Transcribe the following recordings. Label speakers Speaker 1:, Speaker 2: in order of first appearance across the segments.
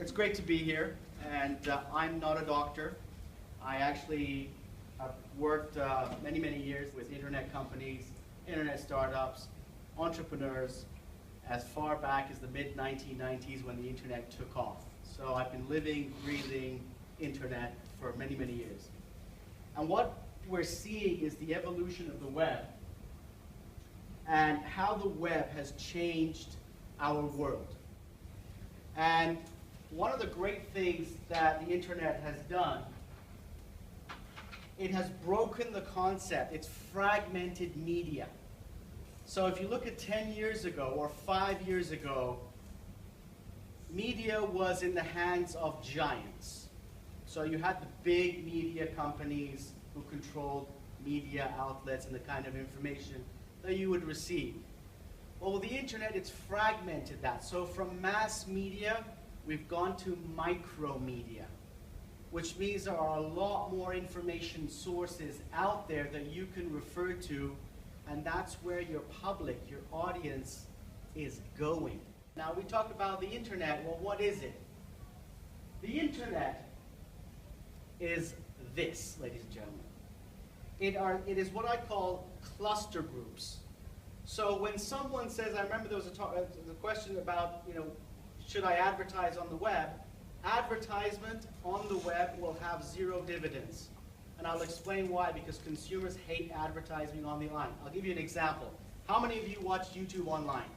Speaker 1: It's great to be here, and I'm not a doctor. I actually have worked many, many years with internet companies, internet startups, entrepreneurs, as far back as the mid-1990s when the internet took off. So I've been living, breathing internet for many, many years. And what we're seeing is the evolution of the web and how the web has changed our world. And one of the great things that the internet has done, it has broken the concept. It's fragmented media. So if you look at 10 years ago or 5 years ago, media was in the hands of giants. So you had the big media companies who controlled media outlets and the kind of information that you would receive. Well, with the internet, it's fragmented that. So from mass media, we've gone to micro media, which means there are a lot more information sources out there that you can refer to, and that's where your public, your audience, is going. Now, we talk about the internet. Well, what is it? The internet is this, ladies and gentlemen. It is what I call cluster groups. So when someone says, I remember there was a question about, should I advertise on the web? Advertisement on the web will have zero dividends. And I'll explain why, because consumers hate advertising on the line. I'll give you an example. How many of you watch YouTube online?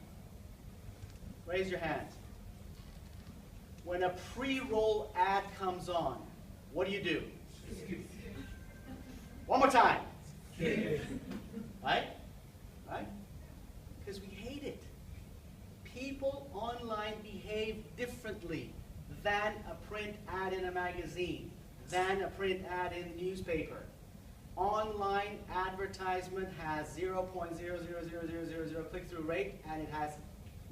Speaker 1: Raise your hand. When a pre-roll ad comes on, what do? One more time. Right? Right? Because we hate it. People online behave differently than a print ad in a magazine, than a print ad in a newspaper. Online advertisement has 0.00000 click-through rate, and it has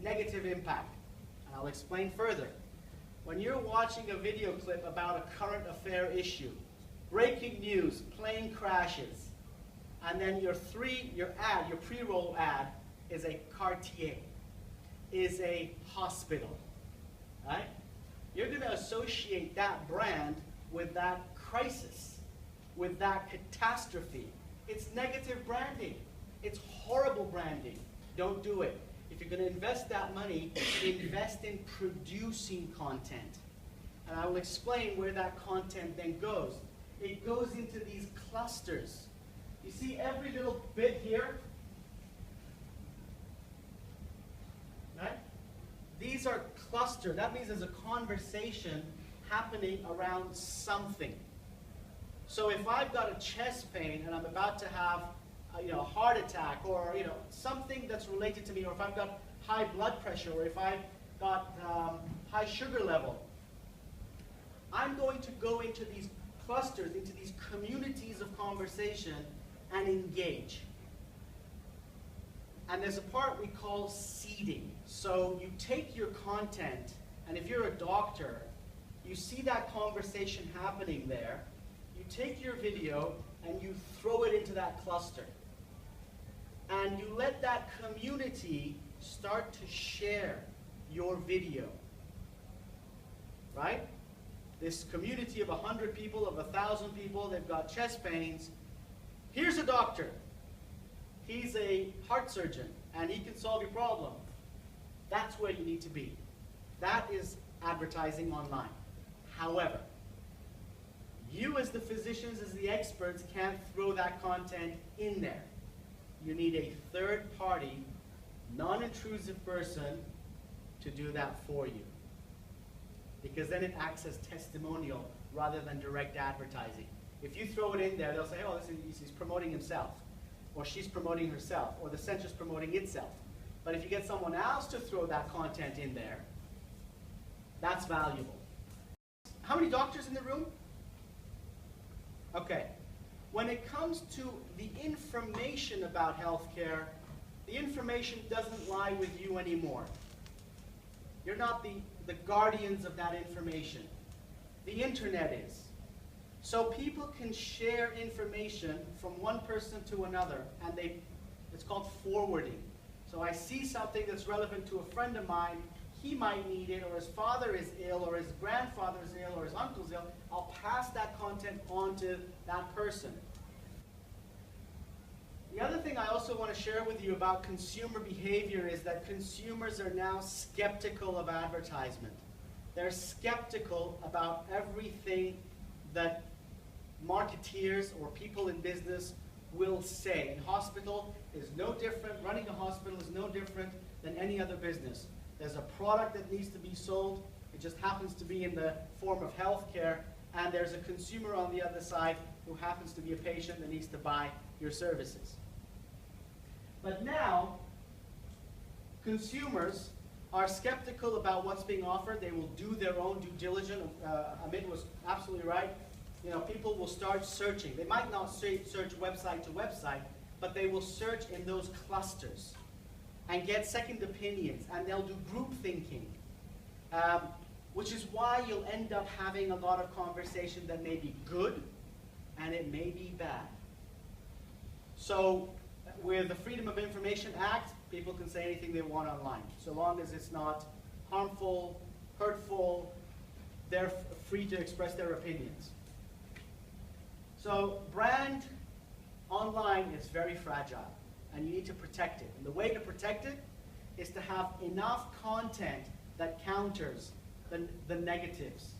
Speaker 1: negative impact. And I'll explain further. When you're watching a video clip about a current affair issue, breaking news, plane crashes, and then your pre-roll ad is a Cartier, is a hospital, right? You're going to associate that brand with that crisis, with that catastrophe. It's negative branding. It's horrible branding. Don't do it. If you're going to invest that money, invest in producing content. And I will explain where that content then goes. It goes into these clusters. You see every little bit here? Right? These are clustered. That means there's a conversation happening around something. So if I've got a chest pain and I'm about to have a heart attack, or something that's related to me, or if I've got high blood pressure, or if I've got high sugar level, I'm going to go into these clusters, into these communities of conversation and engage. And there's a part we call seeding. So you take your content, and if you're a doctor, you see that conversation happening there, you take your video and you throw it into that cluster. And you let that community start to share your video. Right? This community of 100 people, of 1,000 people, they've got chest pains. Here's a doctor. He's a heart surgeon, and he can solve your problem. That's where you need to be. That is advertising online. However, you as the physicians, as the experts, can't throw that content in there. You need a third-party, non-intrusive person to do that for you. Because then it acts as testimonial rather than direct advertising. If you throw it in there, they'll say, oh, he's promoting himself, or she's promoting herself, or the center's promoting itself. But if you get someone else to throw that content in there, that's valuable. How many doctors in the room? Okay. When it comes to the information about healthcare, the information doesn't lie with you anymore. You're not the guardians of that information. The internet is. So people can share information from one person to another, and it's called forwarding. So I see something that's relevant to a friend of mine, he might need it, or his father is ill, or his grandfather is ill, or his uncle's ill, I'll pass that content on to that person. The other thing I also want to share with you about consumer behavior is that consumers are now skeptical of advertisement. They're skeptical about everything that marketeers or people in business will say. And hospital is no different, running a hospital is no different than any other business. There's a product that needs to be sold, it just happens to be in the form of healthcare, and there's a consumer on the other side who happens to be a patient that needs to buy your services. But now, consumers are skeptical about what's being offered. They will do their own due diligence. Amit was absolutely right. You know, people will start searching. They might not search website to website, but they will search in those clusters and get second opinions, and they'll do group thinking, which is why you'll end up having a lot of conversation that may be good and it may be bad. So with the Freedom of Information Act, people can say anything they want online. So long as it's not harmful, hurtful, they're free to express their opinions. So brand online is very fragile, and you need to protect it. And the way to protect it is to have enough content that counters the negatives,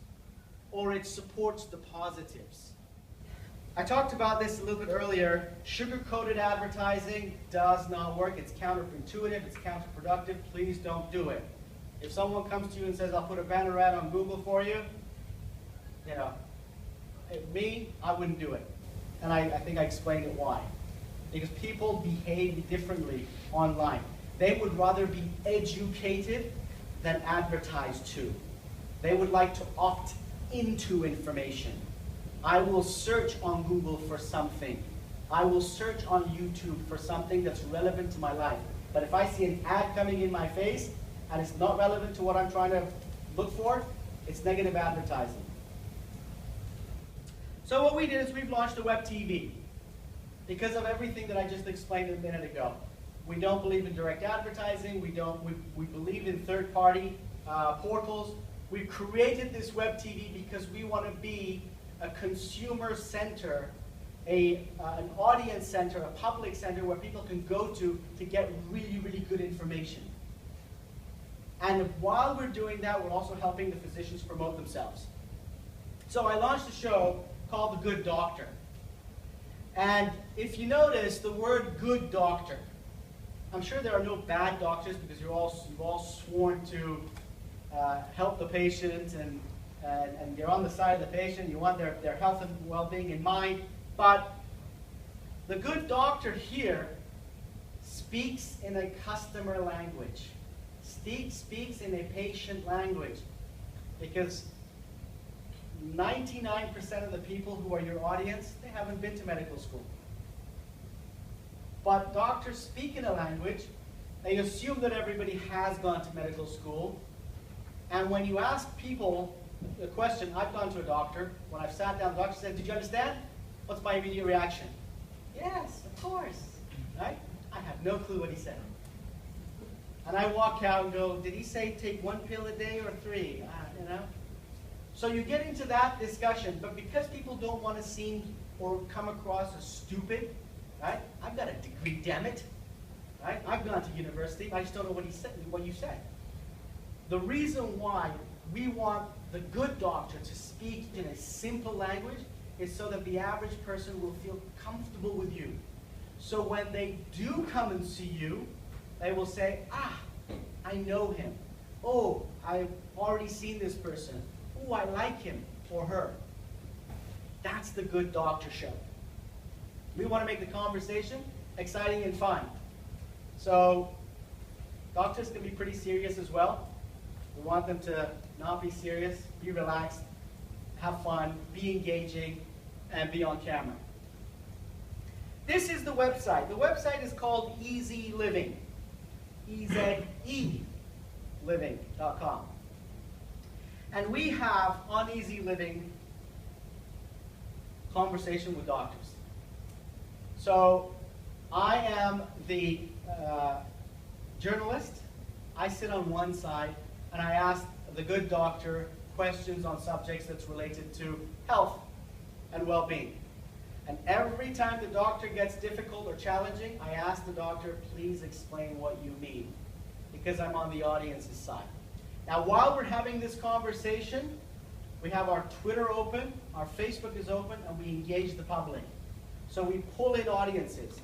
Speaker 1: or it supports the positives. I talked about this a little bit earlier. Sugar-coated advertising does not work. It's counterintuitive, it's counterproductive. Please don't do it. If someone comes to you and says, I'll put a banner ad on Google for you, you know, I wouldn't do it. And I think I explained it why. Because people behave differently online. They would rather be educated than advertised to. They would like to opt into information. I will search on Google for something. I will search on YouTube for something that's relevant to my life. But if I see an ad coming in my face and it's not relevant to what I'm trying to look for, it's negative advertising. So what we did is we've launched a web TV because of everything that I just explained a minute ago. We don't believe in direct advertising. We believe in third-party portals. We created this web TV because we want to be a consumer center, an audience center, a public center where people can go to get really, really good information. And while we're doing that, we're also helping the physicians promote themselves. So I launched a show called The Good Doctor. And if you notice the word good doctor, I'm sure there are no bad doctors because you've all sworn to help the patient and you're on the side of the patient, you want their health and well-being in mind. But the good doctor here speaks in a customer language, speaks in a patient language, because 99% of the people who are your audience, they haven't been to medical school. But doctors speak in a language, they assume that everybody has gone to medical school, and when you ask people the question, I've gone to a doctor, when I've sat down, the doctor said, did you understand? What's my immediate reaction? Yes, of course, right? I have no clue what he said. And I walk out and go, did he say take 1 pill a day or 3? You know? So you get into that discussion, but because people don't want to seem or come across as stupid, right? I've got a degree, damn it, right? I've gone to university, I just don't know what he said, what you said. The reason why we want the good doctor to speak in a simple language is so that the average person will feel comfortable with you. So when they do come and see you, they will say, ah, I know him. Oh, I've already seen this person. Oh, I like him or her. That's the Good Doctor Show. We want to make the conversation exciting and fun. So doctors can be pretty serious as well. We want them to not be serious, be relaxed, have fun, be engaging, and be on camera. This is the website. The website is called eZeLiving. eZeLiving.com. And we have on eZeLiving conversation with doctors. So I am the journalist. I sit on one side, and I ask the good doctor questions on subjects that's related to health and well-being. And every time the doctor gets difficult or challenging, I ask the doctor, please explain what you mean, because I'm on the audience's side. Now, while we're having this conversation, we have our Twitter open, our Facebook is open, and we engage the public. So we pull in audiences.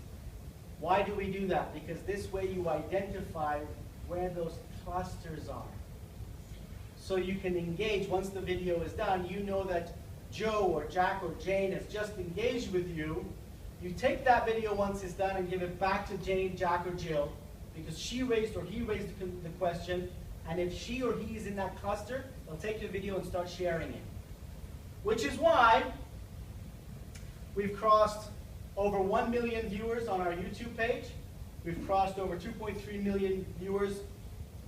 Speaker 1: Why do we do that? Because this way you identify where those clusters are. So you can engage. Once the video is done, you know that Joe or Jack or Jane has just engaged with you. You take that video once it's done and give it back to Jane, Jack, or Jill, because she raised or he raised the question, and if she or he is in that cluster, they'll take your video and start sharing it. Which is why we've crossed over 1 million viewers on our YouTube page. We've crossed over 2.3 million viewers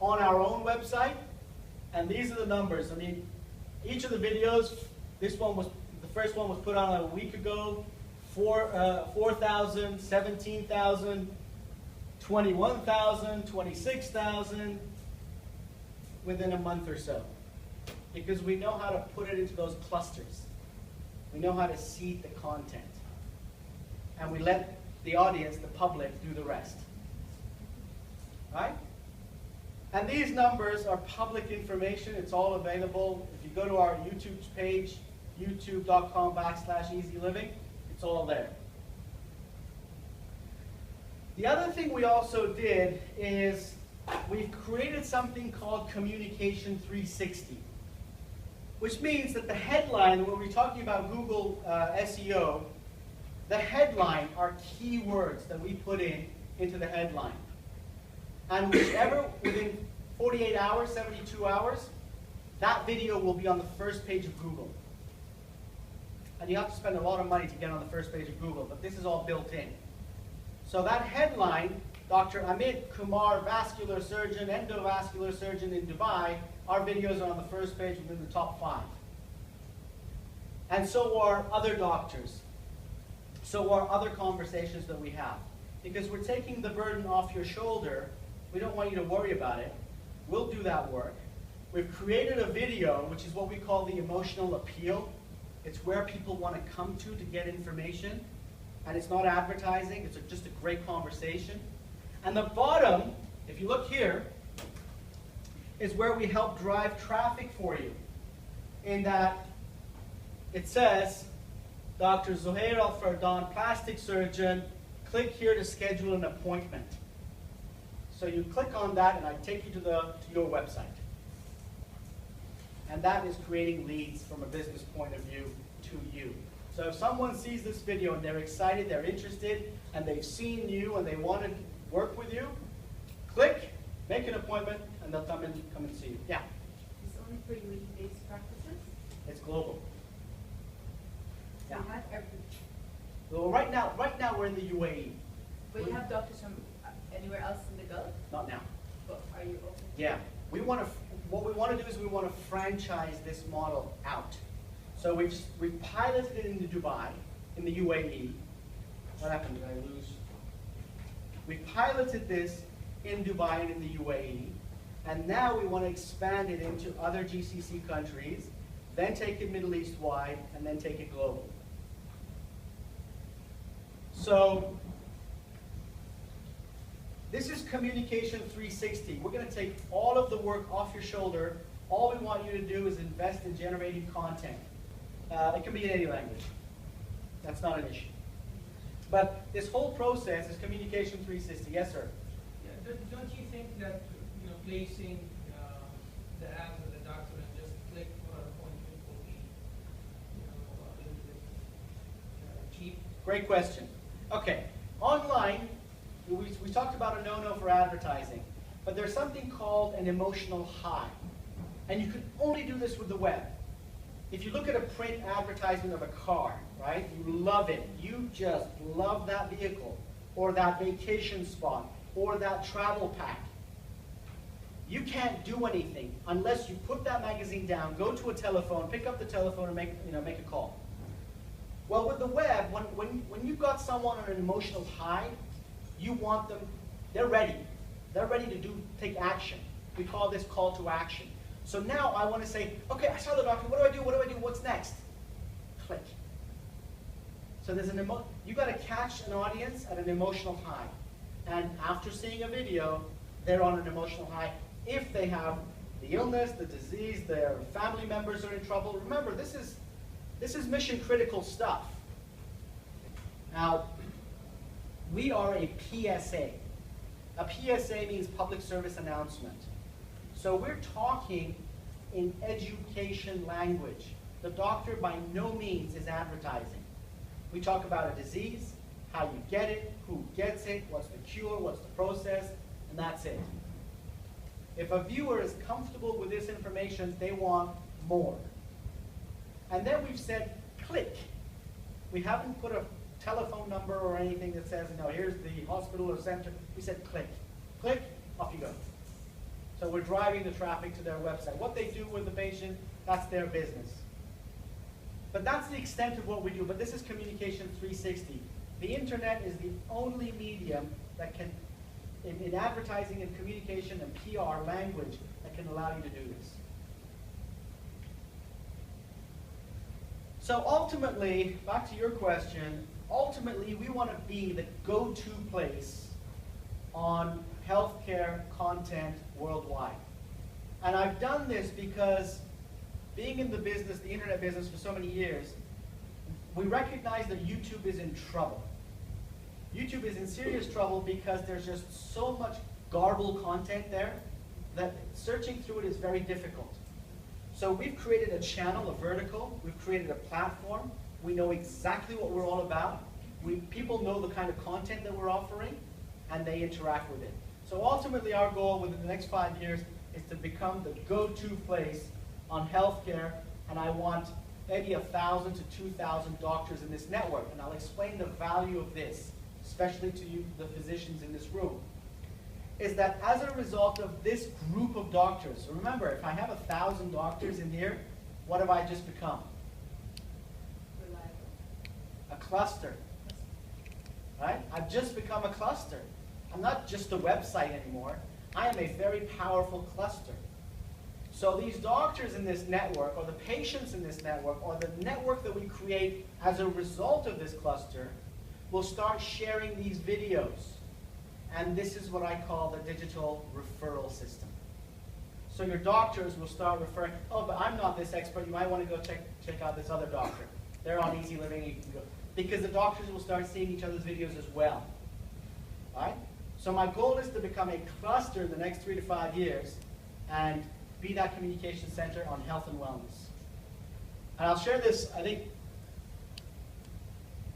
Speaker 1: on our own website. And these are the numbers. I mean, each of the videos, the first one was put on a week ago, 4,000, 17,000, 21,000, 26,000 within a month or so. Because we know how to put it into those clusters. We know how to seed the content. And we let the audience, the public, do the rest. Right? And these numbers are public information. It's all available. If you go to our YouTube page, youtube.com/eZeLiving, it's all there. The other thing we also did is we've created something called Communication 360, which means that the headline, when we're talking about Google SEO, the headline are keywords that we put into the headline. And whichever, within 48 hours, 72 hours, that video will be on the first page of Google. And you have to spend a lot of money to get on the first page of Google, but this is all built in. So that headline, Dr. Amit Kumar, vascular surgeon, endovascular surgeon in Dubai, our videos are on the first page within the top 5. And so are other doctors. So are other conversations that we have. Because we're taking the burden off your shoulder. We don't want you to worry about it. We'll do that work. We've created a video, which is what we call the emotional appeal. It's where people want to come to get information. And it's not advertising. It's just a great conversation. And the bottom, if you look here, is where we help drive traffic for you. In that it says, Dr. Zohair Al-Fardan, plastic surgeon, click here to schedule an appointment. So you click on that and I take you to your website. And that is creating leads from a business point of view to you. So if someone sees this video and they're excited, they're interested, and they've seen you and they want to work with you, click, make an appointment, and they'll come and see you. Yeah?
Speaker 2: It's only for UAE-based practices?
Speaker 1: It's global.
Speaker 2: So you have every...
Speaker 1: Well, right now we're in the UAE.
Speaker 2: But you have doctors from anywhere else in the Gulf?
Speaker 1: Not now.
Speaker 2: But are you open?
Speaker 1: Yeah. What we want to do is we want to franchise this model out. So we've piloted it into Dubai, in the UAE. What happened? Did I lose? We piloted this in Dubai and in the UAE, and now we want to expand it into other GCC countries, then take it Middle East wide, and then take it global. So this is Communication 360. We're going to take all of the work off your shoulder. All we want you to do is invest in generating content. It can be in any language. That's not an issue. But this whole process is Communication 360. Yes, sir?
Speaker 3: Yeah, don't you think that placing the ads with the doctor and just click for an appointment will be a little bit cheap?
Speaker 1: Great question. Okay, online, we talked about a no-no for advertising, but there's something called an emotional high. And you can only do this with the web. If you look at a print advertisement of a car, right, you love it. You just love that vehicle, or that vacation spot, or that travel pack. You can't do anything unless you put that magazine down, go to a telephone, pick up the telephone, and make a call. Well, with the web, when you've got someone on an emotional high, you want them, they're ready. They're ready to take action. We call this call to action. So now I want to say, okay, I saw the doctor, what do I do, what do I do, what's next? Click. So there's you got to catch an audience at an emotional high. And after seeing a video, they're on an emotional high. If they have the illness, the disease, their family members are in trouble, remember, this is mission critical stuff. Now, we are a PSA. A PSA means public service announcement. So we're talking in education language. The doctor by no means is advertising. We talk about a disease, how you get it, who gets it, what's the cure, what's the process, and that's it. If a viewer is comfortable with this information, they want more. And then we've said, click. We haven't put a telephone number or anything that says, no, here's the hospital or center. We said, click. Click, off you go. So we're driving the traffic to their website. What they do with the patient, that's their business. But that's the extent of what we do. But this is communication 360. The internet is the only medium that can, in advertising and communication and PR language, that can allow you to do this. So ultimately, back to your question, ultimately we want to be the go-to place on healthcare content worldwide. And I've done this because being in the business, the internet business for so many years, we recognize that YouTube is in trouble. YouTube is in serious trouble because there's just so much garbled content there that searching through it is very difficult. So we've created a channel, a vertical, we've created a platform, we know exactly what we're all about, people know the kind of content that we're offering, and they interact with it. So ultimately our goal within the next 5 years is to become the go-to place on healthcare, and I want maybe 1,000 to 2,000 doctors in this network, and I'll explain the value of this, especially to you, the physicians in this room, is that as a result of this group of doctors, so remember, if I have 1,000 doctors in here, what have I just become?
Speaker 2: Reliable.
Speaker 1: A cluster, right? I've just become a cluster. I'm not just a website anymore. I am a very powerful cluster. So these doctors in this network, or the patients in this network, or the network that we create as a result of this cluster, will start sharing these videos. And this is what I call the digital referral system. So your doctors will start referring, oh, but I'm not this expert. You might want to go check out this other doctor. They're on eZeLiving. You can go. Because the doctors will start seeing each other's videos as well. All right? So my goal is to become a cluster in the next 3 to 5 years and be that communication center on health and wellness. And I'll share this, I think,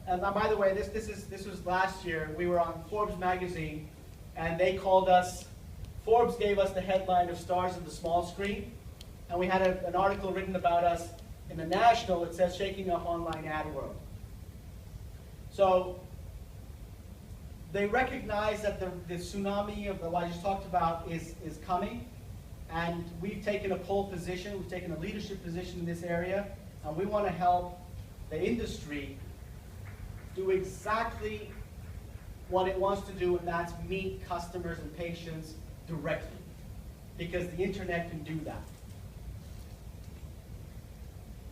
Speaker 1: and by the way, this was last year. We were on Forbes magazine, and they called us, Forbes gave us the headline of Stars of the Small Screen, and we had an article written about us in the National that says, Shaking Up Online Ad World. So they recognize that the tsunami of what I just talked about is coming, and we've taken a pole position, we've taken a leadership position in this area, and we want to help the industry do exactly what it wants to do, and that's meet customers and patients directly, because the internet can do that.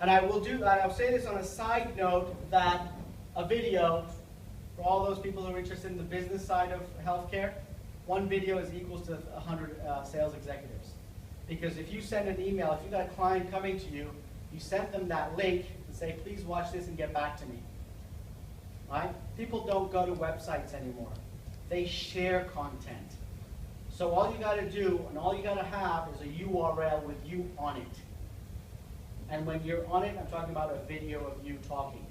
Speaker 1: And I'll say this on a side note, that a video, for all those people who are interested in the business side of healthcare, one video is equal to 100 sales executives. Because if you send an email, if you've got a client coming to you, you send them that link and say, please watch this and get back to me. Right? People don't go to websites anymore. They share content. So all you got to do and all you got to have is a URL with you on it. And when you're on it, I'm talking about a video of you talking.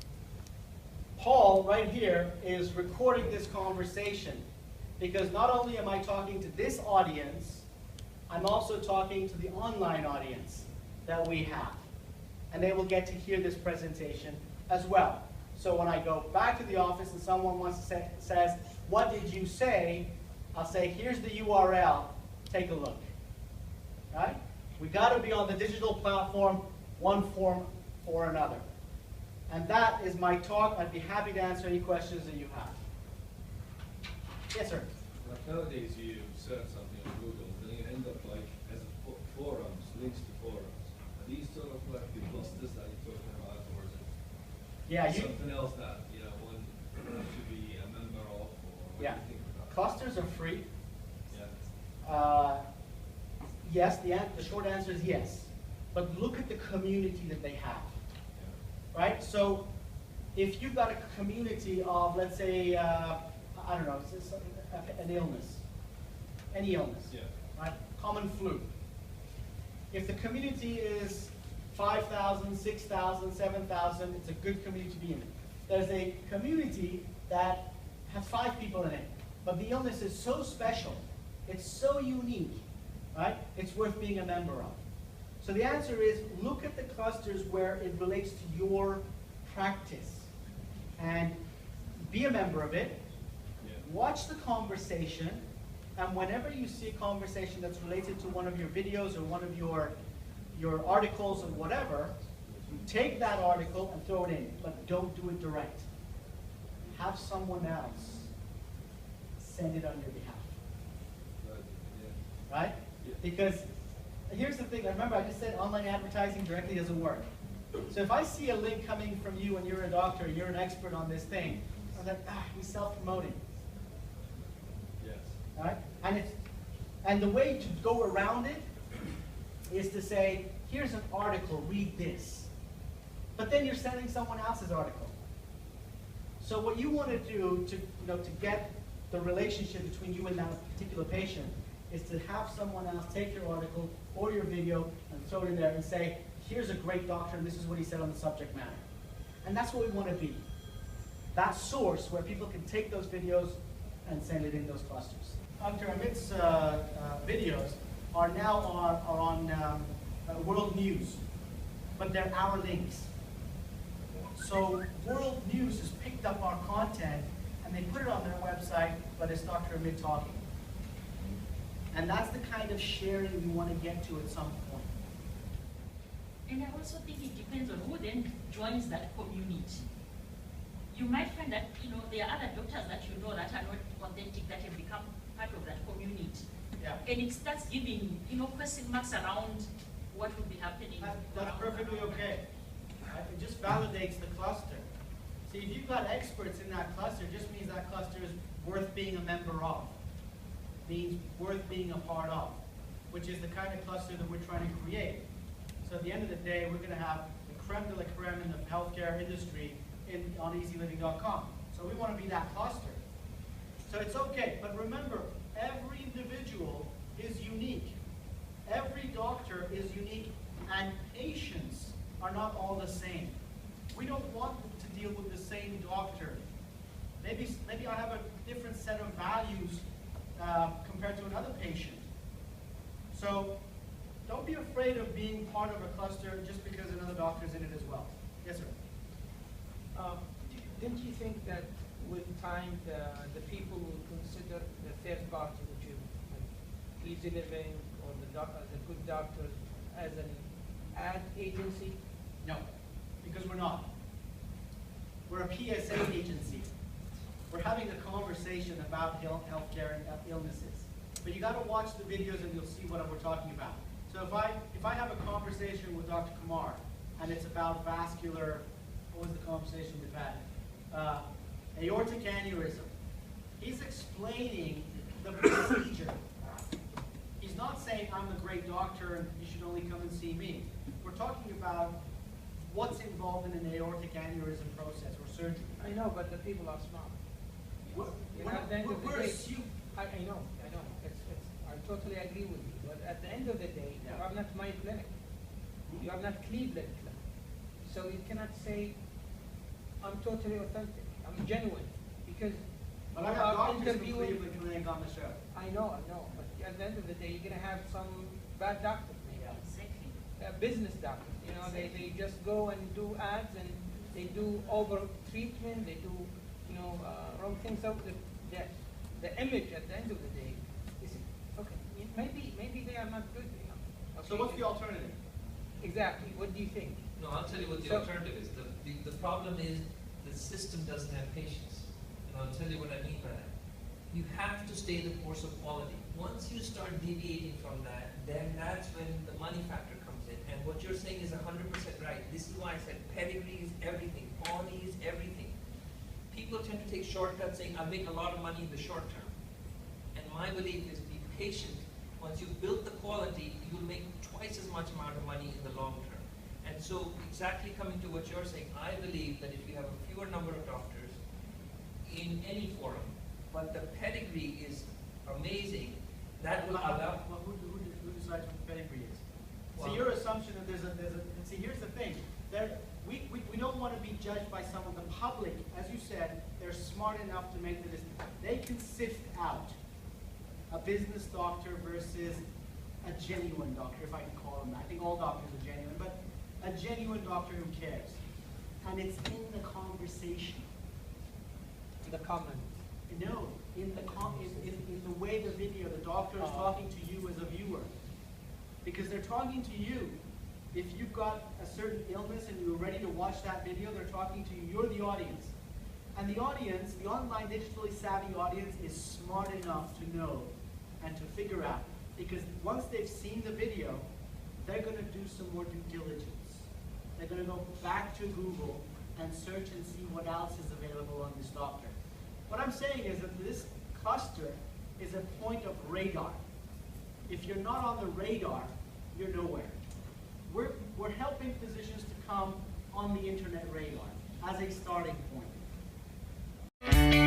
Speaker 1: Paul, right here, is recording this conversation because not only am I talking to this audience, I'm also talking to the online audience that we have. And they will get to hear this presentation as well. So when I go back to the office and someone wants to says, what did you say? I'll say, here's the URL, take a look. Right? We got to be on the digital platform, one form or another. And that is my talk. I'd be happy to answer any questions that you have. Yes, sir.
Speaker 4: Like nowadays, you search something on Google, then you end up like as a forums, links to forums. Are these sort of like the clusters that you're talking about, or is it
Speaker 1: Yeah,
Speaker 4: something else that one should be a member of, or what
Speaker 1: yeah.
Speaker 4: do you think about?
Speaker 1: Clusters are free.
Speaker 4: Yeah.
Speaker 1: Yes, the short answer is yes. But look at the community that they have, right? So if you've got a community of, let's say, I don't know, an illness, any illness,
Speaker 4: Yeah.
Speaker 1: right? Common flu. If the community is 5,000, 6,000, 7,000, it's a good community to be in. There's a community that has 5 people in it, but the illness is so special, it's so unique, right? It's worth being a member of. So the answer is, look at the clusters where it relates to your practice and be a member of it.
Speaker 4: Yeah.
Speaker 1: Watch the conversation, and whenever you see a conversation that's related to one of your videos or one of your articles or whatever, you take that article and throw it in, but don't do it direct. Have someone else send it on your behalf,
Speaker 4: Right. Yeah.
Speaker 1: right?
Speaker 4: Yeah.
Speaker 1: Because here's the thing, remember I just said online advertising directly doesn't work. So if I see a link coming from you and you're a doctor, you're an expert on this thing, I'm like, he's self-promoting.
Speaker 4: Yes.
Speaker 1: Right? And the way to go around it is to say, here's an article, read this. But then you're sending someone else's article. So what you want to do to get the relationship between you and that particular patient is to have someone else take your article or your video and throw it in there and say, here's a great doctor and this is what he said on the subject matter. And that's what we want to be. That source where people can take those videos and send it in those clusters. Dr. Amit's videos are now on World News, but they're our links. So World News has picked up our content and they put it on their website, but it's Dr. Amit talking. And that's the kind of sharing we want to get to at some point.
Speaker 5: And I also think it depends on who then joins that community. You might find that, there are other doctors that you know that are not authentic that have become part of that community.
Speaker 1: Yeah.
Speaker 5: And it starts giving, question marks around what will be happening.
Speaker 1: That's perfectly okay. It just validates the cluster. See, if you've got experts in that cluster, it just means that cluster is worth being a member of. Means worth being a part of, which is the kind of cluster that we're trying to create. So at the end of the day, we're going to have the creme de la creme in the healthcare industry on eZeLiving.com. So we want to be that cluster. So it's okay, but remember, every individual is unique. Every doctor is unique, and patients are not all the same. We don't want to deal with the same doctor. Maybe I have a different set of values compared to another patient. So don't be afraid of being part of a cluster just because another doctor is in it as well. Yes, sir.
Speaker 3: Didn't you think that with time the people will consider the third party, which is like eZeLiving or the good doctors, as an ad agency?
Speaker 1: No, because we're not. We're a PSA agency. We're having a conversation about healthcare and illnesses. But you got to watch the videos and you'll see what we're talking about. So if I have a conversation with Dr. Kumar and it's about vascular, what was the conversation we've had? Aortic aneurysm. He's explaining the procedure. He's not saying I'm a great doctor and you should only come and see me. We're talking about what's involved in an aortic aneurysm process or surgery.
Speaker 3: I know, but the people are smart. I know. I totally agree with you. But at the end of the day, you are not my clinic. You are not Cleveland clinic. So you cannot say, I'm totally authentic. I'm genuine. Because
Speaker 1: But I have doctors from Cleveland Clinic on the show.
Speaker 3: I know. But at the end of the day, you're going to have some bad doctors, maybe.
Speaker 5: Exactly.
Speaker 3: Business doctors. They just go and do ads and they do over treatment. They do wrong things. So the image at the end of the day is okay. Maybe they are not good. Okay.
Speaker 1: So what's the alternative?
Speaker 3: Exactly. What do you think?
Speaker 6: No, I'll tell you what the alternative is. The problem is the system doesn't have patience. And I'll tell you what I mean by that. You have to stay the course of quality. Once you start deviating from that, then that's when the money factor comes in. And what you're saying is 100% right. This is why I said pedigree is everything, quality is everything. People tend to take shortcuts saying, I'll make a lot of money in the short term. And my belief is be patient. Once you've built the quality, you'll make twice as much amount of money in the long term. And so exactly coming to what you're saying, I believe that if you have a fewer number of doctors in any forum, but the pedigree is amazing, that will allow.
Speaker 1: Well, who decides what pedigree is?
Speaker 6: Well-
Speaker 1: So your assumption that there's a, see, here's the thing. We don't want to be judged by someone. The public, as you said, they're smart enough to make the decision. They can sift out a business doctor versus a genuine doctor, if I can call him that. I think all doctors are genuine, but a genuine doctor who cares. And it's in the conversation.
Speaker 3: The comment.
Speaker 1: No, in the way the video, the doctor is talking to you as a viewer. Because they're talking to you. If you've got a certain illness and you're ready to watch that video, they're talking to you. You're the audience. And the audience, the online digitally savvy audience, is smart enough to know and to figure out. Because once they've seen the video, they're going to do some more due diligence. They're going to go back to Google and search and see what else is available on this doctor. What I'm saying is that this cluster is a point of radar. If you're not on the radar, you're nowhere. We're helping physicians to come on the internet radar as a starting point.